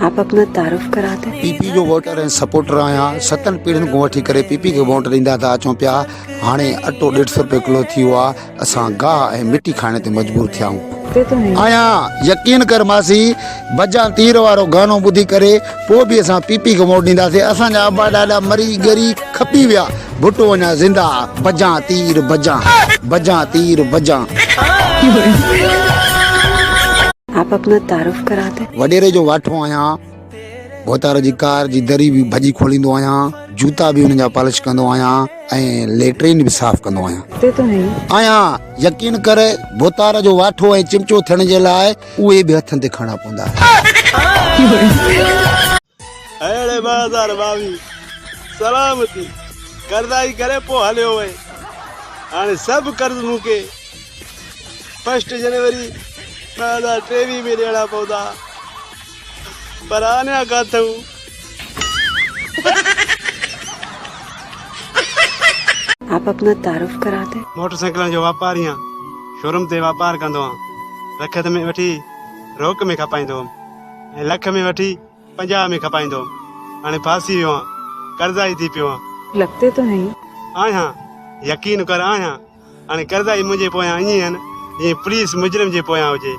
आप अपना तारुफ कराते। पीपी जो वोटर ऐं सपोर्टर आहियां। 7 पीढ़ियुनि खां वठी करे पीपी खे वोट ॾींदा था अचूं पिया। हाणे अटो 150 रुपए किलो थी वियो आहे। असां गाह ऐं मिटी खाइण ते मजबूर थिया आहियूं। आहियां यकीन कर मासी, बजा तीर वारो गानो ॿुधी करे पोइ बि असां पीपी खे वोट ॾींदासीं। असांजा अबा ॾाढा मरी ॻरी खपी विया, भुटो अञा ज़िंदा। बजा तीर बजा, बजा तीर बजा। आप अपना तारुफ कराते। वडेरे जो वाठो आहियां। भोतार जी कार जी दरी भी भजी खोलींदो आहियां। जूता भी उनजा पॉलिश कंदो आहियां ऐं लेटरिन भी साफ़ कंदो आहियां। आहियां यकीन कर, भोतार जो वाठो ऐं चिमचो थियण जे लाइ उहे भी हथनि ते खणा पवंदा। अड़े 2022 सलामती कर्ज़ाई करे पो हलियो वई। हाणे सभु कर्ज़ मूंखे 1 जनवरी 2023 में ॾियणा पवंदा, पर अञा काथऊं। आप अपना तारुफ कराते। मोटरसाइकिल जो वापारी आहियां। शोरूम ते वापार कंदो आहियां। लख में वठी रोक में खपाईंदो हुअमि ऐं लख में वठी 50 में खपाईंदो हुअमि। हाणे फासी वियो आहियां, कर्ज़ाई थी पियो आहियां। लगते तो नहीं। आहियां यकीन कर आहियां। हाणे कर्ज़ाई मुंहिंजे पोयां ईअं आहिनि जीअं पुलिस मुजरिम जे पोयां हुजे।